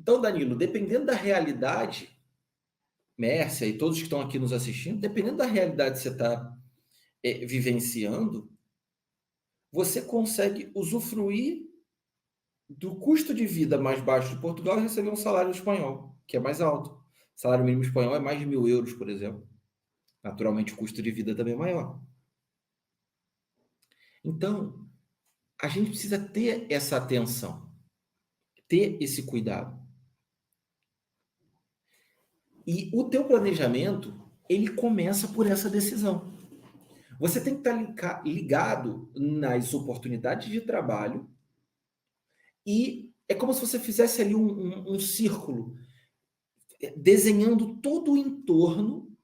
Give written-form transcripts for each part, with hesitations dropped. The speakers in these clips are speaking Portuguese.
Então, Danilo, dependendo da realidade, Mércia e todos que estão aqui nos assistindo, dependendo da realidade que você está vivenciando, você consegue usufruir do custo de vida mais baixo de Portugal e receber um salário espanhol, que é mais alto. O salário mínimo espanhol é mais de 1.000 euros, por exemplo. Naturalmente, o custo de vida também é maior. Então, a gente precisa ter essa atenção, ter esse cuidado. E o teu planejamento, ele começa por essa decisão. Você tem que estar ligado nas oportunidades de trabalho e é como se você fizesse ali um círculo, desenhando todo o entorno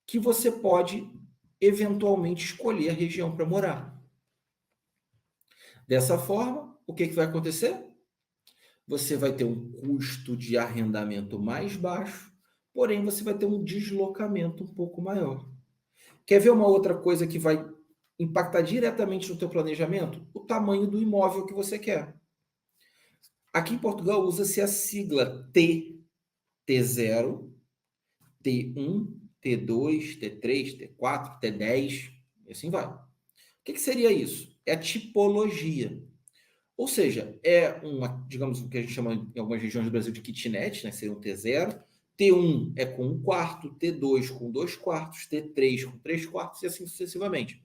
que você pode eventualmente escolher a região para morar. Dessa forma, o que vai acontecer? Você vai ter um custo de arrendamento mais baixo, porém você vai ter um deslocamento um pouco maior. Quer ver uma outra coisa que vai impactar diretamente no teu planejamento? O tamanho do imóvel que você quer. Aqui em Portugal usa-se a sigla T, T0, T1, T2, T3, T4, T10, e assim vai. O que seria isso? É a tipologia. Ou seja, é uma, digamos, o que a gente chama em algumas regiões do Brasil de kitnet, né? Seria um T0. T1 é com 1 quarto, T2 com 2 quartos, T3 com 3 quartos e assim sucessivamente.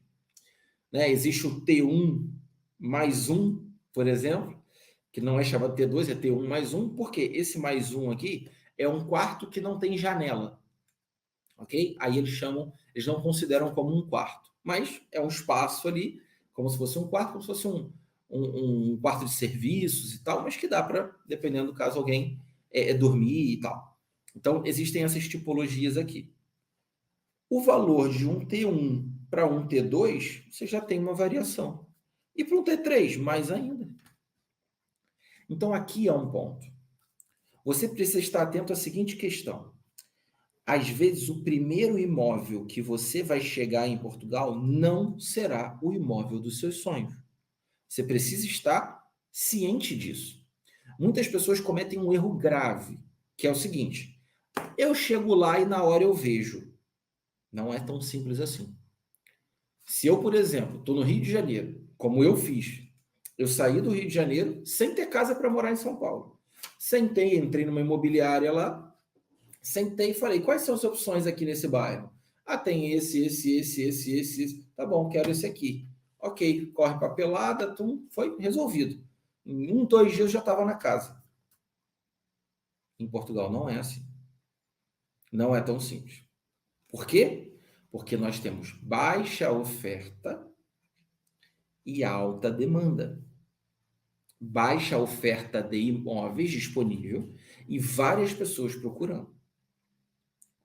Né? Existe o T1 mais 1, por exemplo, que não é chamado T2, é T1 mais 1, porque esse mais 1 aqui é um quarto que não tem janela. Ok? Aí eles não consideram como um quarto, mas é um espaço ali, como se fosse um quarto, como se fosse um quarto de serviços e tal, mas que dá para, dependendo do caso, alguém dormir e tal. Então, existem essas tipologias aqui. O valor de um T1 para um T2, você já tem uma variação. E para um T3, mais ainda. Então, aqui é um ponto. Você precisa estar atento à seguinte questão. Às vezes, o primeiro imóvel que você vai chegar em Portugal não será o imóvel dos seus sonhos. Você precisa estar ciente disso. Muitas pessoas cometem um erro grave, que é o seguinte: eu chego lá e na hora eu vejo. Não é tão simples assim. Se eu, por exemplo, estou no Rio de Janeiro, como eu fiz, eu saí do Rio de Janeiro sem ter casa para morar em São Paulo. Sentei, entrei numa imobiliária lá, sentei e falei, quais são as opções aqui nesse bairro? Ah, tem esse. Tá bom, quero esse aqui. Ok, corre papelada, foi resolvido. Em 2 dias eu já estava na casa. Em Portugal não é assim. Não é tão simples. Por quê? Porque nós temos baixa oferta e alta demanda. Baixa oferta de imóveis disponível e várias pessoas procurando.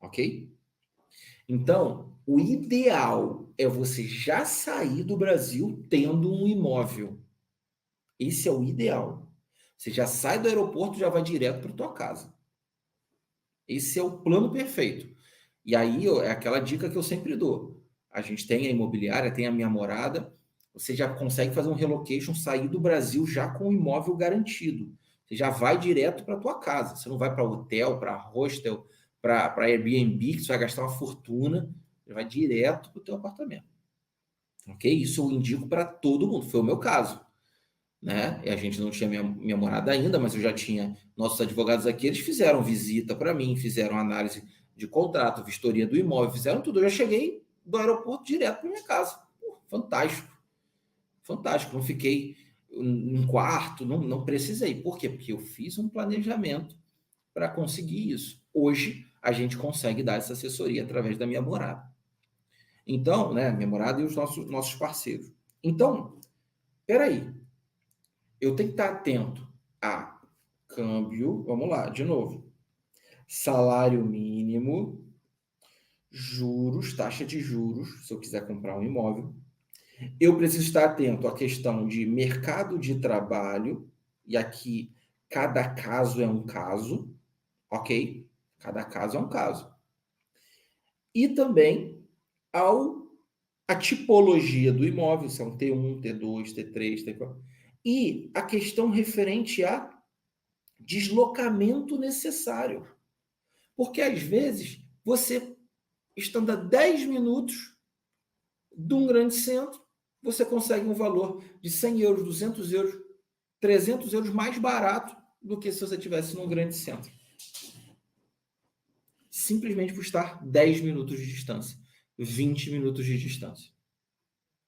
Ok? Então, o ideal é você já sair do Brasil tendo um imóvel. Esse é o ideal. Você já sai do aeroporto e já vai direto para tua casa. Esse é o plano perfeito. E aí é aquela dica que eu sempre dou. A gente tem a imobiliária, tem a Minha Morada. Você já consegue fazer um relocation, sair do Brasil já com o imóvel garantido. Você já vai direto para tua casa. Você não vai para hotel, para hostel, para Airbnb, que você vai gastar uma fortuna. Você vai direto para o teu apartamento. Ok? Isso eu indico para todo mundo. Foi o meu caso. Né? E a gente não tinha minha morada ainda, mas eu já tinha nossos advogados aqui, eles fizeram visita para mim, fizeram análise de contrato, vistoria do imóvel, fizeram tudo. Eu já cheguei do aeroporto direto para minha casa. Pô, fantástico, fantástico. Não fiquei em quarto, não precisei. Por quê? Porque eu fiz um planejamento para conseguir isso. Hoje a gente consegue dar essa assessoria através da Minha Morada. Então, né, Minha Morada e os nossos parceiros. Então, peraí, eu tenho que estar atento a câmbio, vamos lá, de novo. Salário mínimo, juros, taxa de juros, se eu quiser comprar um imóvel. Eu preciso estar atento à questão de mercado de trabalho, e aqui cada caso é um caso, ok? Cada caso é um caso. E também a tipologia do imóvel, se é um T1, T2, T3, T4. E a questão referente a deslocamento necessário. Porque, às vezes, você, estando a 10 minutos de um grande centro, você consegue um valor de 100 euros, 200 euros, 300 euros mais barato do que se você estivesse num grande centro. Simplesmente por estar 10 minutos de distância, 20 minutos de distância.